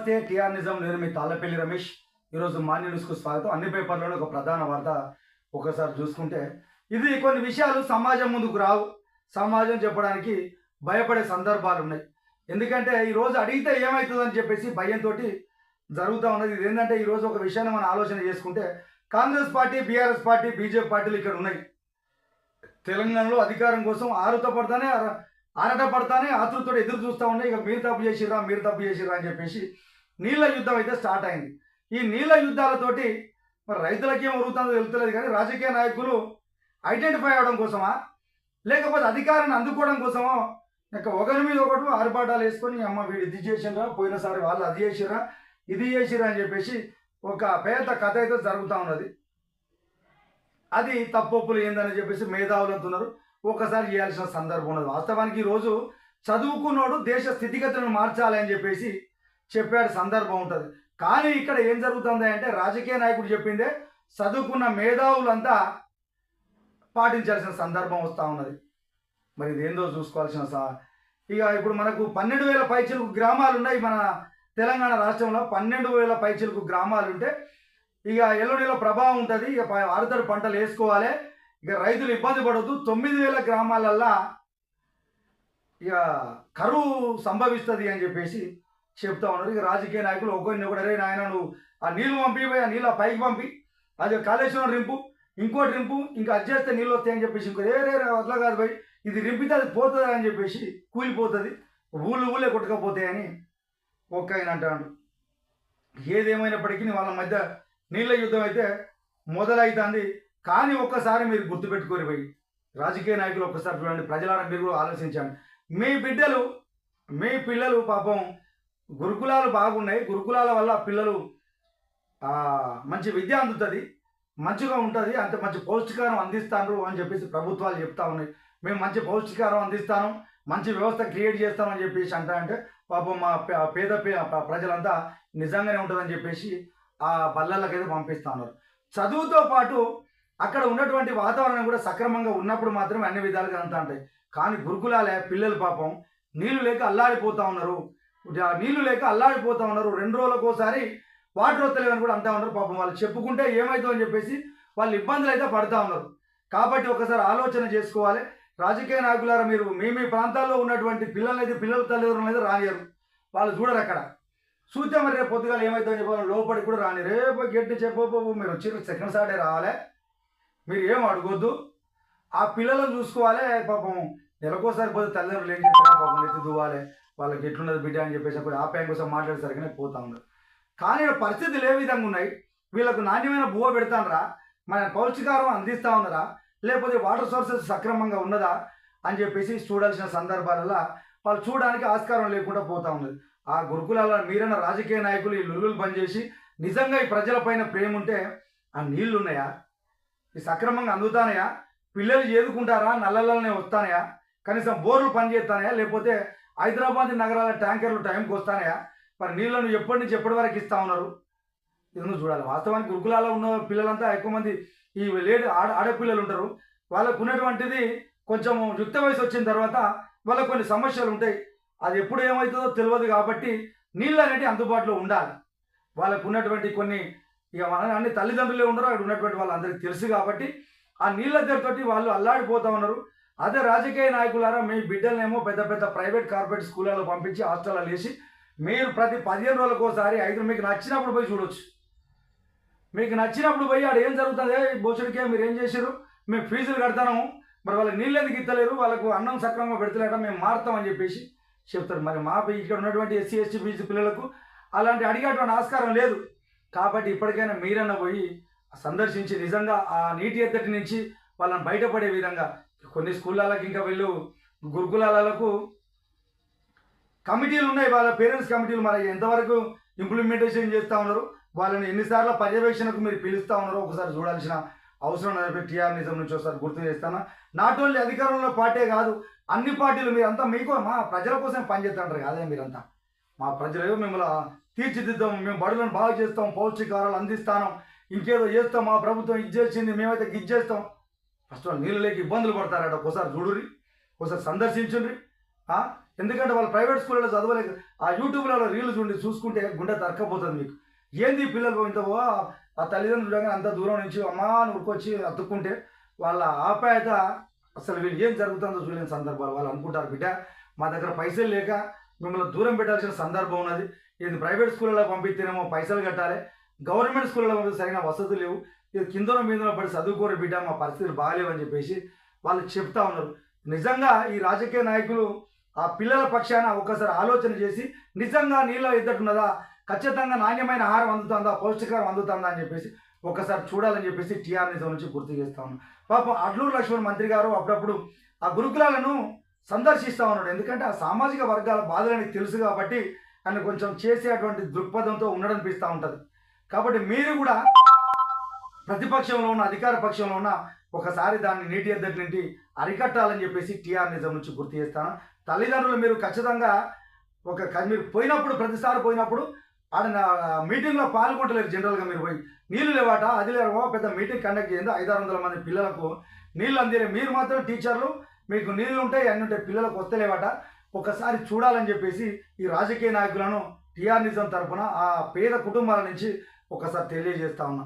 నమస్తే టిఆర్ నిజం నేను మీ తాళ్ళపల్లి రమేష్. ఈరోజు మార్నింగ్ న్యూస్కు స్వాగతం. అన్ని పేపర్లోనే ఒక ప్రధాన వార్త ఒకసారి చూసుకుంటే ఇది కొన్ని విషయాలు సమాజం ముందుకు రావు, సమాజం చెప్పడానికి భయపడే సందర్భాలు ఉన్నాయి. ఎందుకంటే ఈరోజు అడిగితే ఏమవుతుందని చెప్పేసి భయంతో జరుగుతూ ఉన్నది. ఇది ఏంటంటే ఈరోజు ఒక విషయాన్ని మనం ఆలోచన చేసుకుంటే Congress party, BRS party, BJP పార్టీలు ఇక్కడ ఉన్నాయి. తెలంగాణలో అధికారం కోసం ఆరాట పడతానే ఆతృతతో ఎదురు చూస్తూ ఉన్నాయి. ఇక మీరు తప్పు చేసిర్రా అని చెప్పేసి నీళ్ళ యుద్ధం అయితే స్టార్ట్ అయింది. ఈ నీళ్ళ యుద్ధాలతోటి మరి రైతులకి ఏం ఉరుగుతుందో తెలుస్తలేదు, కానీ రాజకీయ నాయకులు ఐడెంటిఫై అవడం కోసమా లేకపోతే అధికారాన్ని అందుకోవడం కోసమో ఇక ఒకరి మీద ఒకటి ఆర్భాటాలు వేసుకొని అమ్మ వీడు ఇది చేసిర్రా, పోయినసారి వాళ్ళు అది చేసిర్రా, ఇది చేసిర్రా అని చెప్పేసి ఒక పెద్ద కథ అయితే జరుగుతూ ఉన్నది. అది తప్పొప్పులు ఏందని చెప్పేసి మేధావులు అంటున్నారు. ఒకసారి చేయాల్సిన సందర్భం ఉన్నది. వాస్తవానికి ఈరోజు చదువుకున్నోడు దేశ స్థితిగతులను మార్చాలి అని చెప్పేసి చెప్పాడు సందర్భం ఉంటుంది. కానీ ఇక్కడ ఏం జరుగుతుంది అంటే రాజకీయ నాయకుడు చెప్పిందే చదువుకున్న మేధావులంతా పాటించాల్సిన సందర్భం వస్తూ ఉన్నది. మరి ఇదేందో చూసుకోవాల్సిన ఇక ఇప్పుడు మనకు 12,000 పైచిలకు గ్రామాలు ఉన్నాయి. మన తెలంగాణ రాష్ట్రంలో 12,000 పైచిలకు గ్రామాలు ఉంటే ఇక ఎల్లుడిలో ప్రభావం ఉంటుంది. ఇక ఆరుతడి పంటలు వేసుకోవాలి, ఇక రైతులు ఇబ్బంది పడవద్దు. 9,000 గ్రామాలల్లా ఇక కరువు సంభవిస్తుంది అని చెప్పేసి చెప్తా ఉన్నారు. ఇక రాజకీయ నాయకులు ఒకరిని నాయన నువ్వు ఆ నీళ్ళు పంపిపోయి, ఆ నీళ్ళు పైకి పంపి, అది కాళేశ్వరం రింపు, ఇంకోటి రింపు, ఇంకా అది చేస్తే నీళ్ళు వస్తాయని చెప్పేసి ఇంకో అట్లా కాదు పోయి ఇది రింపితే అది పోతుంది అని చెప్పేసి కూలిపోతుంది, ఊళ్ళే కొట్టుకపోతాయని ఒక్క ఆయన అంటాడు. ఏదేమైనప్పటికీ వాళ్ళ మధ్య నీళ్ళ యుద్ధం అయితే మొదలవుతుంది. కానీ ఒక్కసారి మీరు గుర్తుపెట్టుకొని పోయి రాజకీయ నాయకులు ఒక్కసారి చూడండి, ప్రజలను మీరు కూడా ఆలోచించండి. మీ పిల్లలు పాపం గురుకులాలు బాగున్నాయి, గురుకులాల వల్ల పిల్లలు మంచి విద్య అందుతుంది, మంచిగా ఉంటుంది, అంత మంచి పౌష్టికారం అందిస్తాను అని చెప్పేసి ప్రభుత్వాలు చెప్తా ఉన్నాయి. మేము మంచి పౌష్టికారం అందిస్తాను, మంచి వ్యవస్థ క్రియేట్ చేస్తామని చెప్పేసి అంటే పాపం మా పేద ప్రజలంతా నిజంగానే ఉంటుందని చెప్పేసి ఆ బల్లలకైతే పంపిస్తూ ఉన్నారు. చదువుతో పాటు అక్కడ ఉన్నటువంటి వాతావరణం కూడా సక్రమంగా ఉన్నప్పుడు మాత్రమే అన్ని విధాలుగా అంతా ఉంటాయి. కానీ గురుకులాలే పిల్లలు పాపం నీళ్లు లేక అల్లాడిపోతూ ఉన్నారు. 2 రోజులకు ఒకసారి వాటర్ వస్తలేవని కూడా అంటూ ఉన్నారు. పాపం వాళ్ళు చెప్పుకుంటే ఏమవుతుందో అని చెప్పేసి వాళ్ళు ఇబ్బందులు అయితే పడుతూ ఉన్నారు. కాబట్టి ఒకసారి ఆలోచన చేసుకోవాలి. రాజకీయ నాయకులారా, మీరు మీ ప్రాంతాల్లో ఉన్నటువంటి పిల్లలైతే పిల్లల తల్లిదండ్రులు అయితే రానియరు, వాళ్ళు చూడరు. అక్కడ చూస్తే మరి రేపు పొద్దుగాలు ఏమవుతుందని చెప్పాలి, లోపలికి కూడా రాని. రేపు గట్టి చెప్పబో మీరు వచ్చి సెకండ్ సాటర్డే రావాలి, మీరు ఏం అడగొద్దు, ఆ పిల్లలను చూసుకోవాలి. పాపం నెలకోసారి పోతే తల్లిదండ్రులు ఏం చేస్తారో పాపం ఎత్తి దువ్వాలి, వాళ్ళకి ఎట్లున్నది బిడ్డ అని చెప్పేసి అప్పుడు ఆ ప్యాన్ కోసం మాట్లాడేసరికనే పోతా ఉన్నారు. కానీ పరిస్థితులు ఏ విధంగా ఉన్నాయి, వీళ్ళకు నాణ్యమైన బువ్వ పెడతానరా, మన పౌష్టికారం అందిస్తూ ఉన్నారా, లేకపోతే వాటర్ సోర్సెస్ సక్రమంగా ఉన్నదా అని చెప్పేసి చూడాల్సిన సందర్భాలలో వాళ్ళు చూడడానికి ఆస్కారం లేకుండా పోతూ ఉన్నది. ఆ గురుకులాల మీరన్న రాజకీయ నాయకులు ఈ లుల్లులు పనిచేసి నిజంగా ఈ ప్రజలపైన ప్రేమ ఉంటే ఆ నీళ్లు ఉన్నాయా, ఈ సక్రమంగా అందుతానయా, పిల్లలు చేదుకుంటారా, నల్లలనే వస్తానయా, కనీసం బోర్లు పనిచేస్తానయా, లేకపోతే హైదరాబాద్ నగరాల ట్యాంకర్లు టైంకి వస్తానయా, మరి నీళ్ళను ఎప్పటి నుంచి ఎప్పటి వరకు ఇస్తూ ఉన్నారు, ఇదನ್ನು చూడాలి. వాస్తవానికి గురుకులాల్లో ఉన్న పిల్లలంతా ఎక్కువ మంది ఈ ఆడపిల్లలు ఉంటారు. వాళ్ళకు ఉన్నటువంటిది కొంచెం యుక్త వయసు వచ్చిన తర్వాత వాళ్ళకు కొన్ని సమస్యలు ఉంటాయి. అది ఎప్పుడు ఏమవుతుందో తెలియదు. కాబట్టి నీళ్ళు అనేవి అందుబాటులో ఉండాలి. వాళ్ళకు ఉన్నటువంటి కొన్ని ఇక అన్ని తల్లిదండ్రులే ఉండరు, అక్కడ ఉన్నటువంటి వాళ్ళందరికీ తెలుసు. కాబట్టి ఆ నీళ్ళ దగ్గరతోటి వాళ్ళు అల్లాడిపోతూ ఉన్నారు. అదే రాజకీయ నాయకులారా, మీ బిడ్డలనేమో పెద్ద పెద్ద ప్రైవేట్ కార్పొరేట్ స్కూళ్ళలో పంపించి హాస్టల్లో వేసి మీరు ప్రతి 15 రోజులకు ఒకసారి మీకు నచ్చినప్పుడు పోయి చూడవచ్చు. మీకు నచ్చినప్పుడు పోయి ఆడ ఏం జరుగుతుంది, బోచుడికే మీరు ఏం చేశారు, మేము ఫీజులు కడతాము, మరి వాళ్ళకి నీళ్ళు ఎందుకు ఇస్తలేరు, వాళ్ళకు అన్నం సక్రమంగా పెడతలేట, మేము మారుతామని చెప్పేసి చెప్తారు. మరి మా ఇక్కడ ఉన్నటువంటి ఎస్సీ ఎస్టీ బీసీ పిల్లలకు అలాంటి అడిగేటువంటి ఆస్కారం లేదు. కాబట్టి ఇప్పటికైనా మీరన్నా పోయి సందర్శించి నిజంగా ఆ నీటి ఎద్దటి నుంచి వాళ్ళని బయటపడే విధంగా కొన్ని స్కూళ్ళకి, ఇంకా వీళ్ళు గురుకులాలకు కమిటీలు ఉన్నాయి, వాళ్ళ పేరెంట్స్ కమిటీలు మరి ఎంతవరకు ఇంప్లిమెంటేషన్ చేస్తూ ఉన్నారు, వాళ్ళని ఎన్నిసార్లు పర్యవేక్షణకు మీరు పిలుస్తూ ఉన్నారో ఒకసారి చూడాల్సిన అవసరం ఉన్నది. టీఆర్ నిజం నుంచి ఒకసారి గుర్తు చేస్తాను. నాట్ ఓన్లీ అధికారంలో పార్టీ కాదు, అన్ని పార్టీలు మీరంతా మా ప్రజల కోసం పనిచేస్తుంటారు కాదే. మీరంతా మా ప్రజలు మిమ్మల్ని తీర్చిదిద్దాం, మేము బడులను బాగు చేస్తాం, పౌష్టికారాలు అందిస్తాం, ఇంకేదో చేస్తాం, మా ప్రభుత్వం ఇది చేసింది, మేమైతే ఇది చేస్తాం. ఫస్ట్ వాళ్ళు నీళ్ళు లేక ఇబ్బందులు పడతారట. ఒకసారి చూడుర్రి, ఒకసారి సందర్శించుండ్రి. ఎందుకంటే వాళ్ళు ప్రైవేట్ స్కూళ్ళలో చదవలేక ఆ యూట్యూబ్లలో రీల్స్ ఉండి చూసుకుంటే గుండె తరక్కపోతుంది మీకు. ఏంది పిల్లలు ఇంత ఆ తల్లిదండ్రులు చూడగానే అంత దూరం నుంచి అమ్మా అని ఉరికొచ్చి అతుక్కుంటే వాళ్ళ ఆప్యాయత అసలు వీళ్ళు ఏం జరుగుతుందో చూడలేని సందర్భాలు. వాళ్ళు అనుకుంటారు బిడ్డ మా దగ్గర పైసలు లేక మిమ్మల్ని దూరం పెట్టాల్సిన సందర్భం ఉన్నది. ఇది ప్రైవేట్ స్కూళ్ళలో పంపిస్తేనేమో పైసలు కట్టాలి, గవర్నమెంట్ స్కూళ్ళలో పంపిస్తే సరైన వసతులు లేవు, ఇది కిందనో మీదనో పడి చదువుకోరు బిడ్డ, మా పరిస్థితులు బాగాలేవని చెప్పేసి వాళ్ళు చెప్తా ఉన్నారు. నిజంగా ఈ రాజకీయ నాయకులు ఆ పిల్లల పక్షాన ఒక్కసారి ఆలోచన చేసి నిజంగా నీళ్ళ ఎద్దటున్నదా, ఖచ్చితంగా నాణ్యమైన ఆహారం అందుతుందా, పౌష్టికాహారం అందుతుందా అని చెప్పేసి ఒకసారి చూడాలని చెప్పేసి టీఆర్ నిజం నుంచి గుర్తు చేస్తా ఉన్నాం. పాపం అడ్లూరు లక్ష్మణ్ మంత్రి గారు అప్పుడప్పుడు ఆ గురుకులాలను సందర్శిస్తూ ఉన్నాడు. ఎందుకంటే ఆ సామాజిక వర్గాల బాధలని తెలుసు కాబట్టి ఆయన కొంచెం చేసేటువంటి దృక్పథంతో ఉండడనిపిస్తూ ఉంటుంది. కాబట్టి మీరు కూడా ప్రతిపక్షంలో ఉన్న అధికార పక్షంలో ఉన్న ఒకసారి దాన్ని నీటి ఎద్దటి నుండి అరికట్టాలని చెప్పేసి టీఆర్ నిజం నుంచి గుర్తు చేస్తాను. తల్లిదండ్రులు మీరు ఖచ్చితంగా మీరు పోయినప్పుడు ప్రతిసారి పోయినప్పుడు ఆడ మీటింగ్లో పాల్గొంటలేరు. జనరల్గా మీరు పోయి నీళ్ళు లేవాట అది లేవో పెద్ద మీటింగ్ కండక్ట్ చేయండి, 500-600 మంది పిల్లలకు నీళ్ళు అందిలే, మీరు మాత్రం టీచర్లు మీకు నీళ్ళు ఉంటాయి అన్నీ ఉంటాయి, పిల్లలకు వస్తలేవాట ఒకసారి చూడాలని చెప్పేసి ఈ రాజకీయ నాయకులను టీఆర్ నిజం తరఫున ఆ పేద కుటుంబాల నుంచి ఒకసారి తెలియజేస్తా ఉన్నా.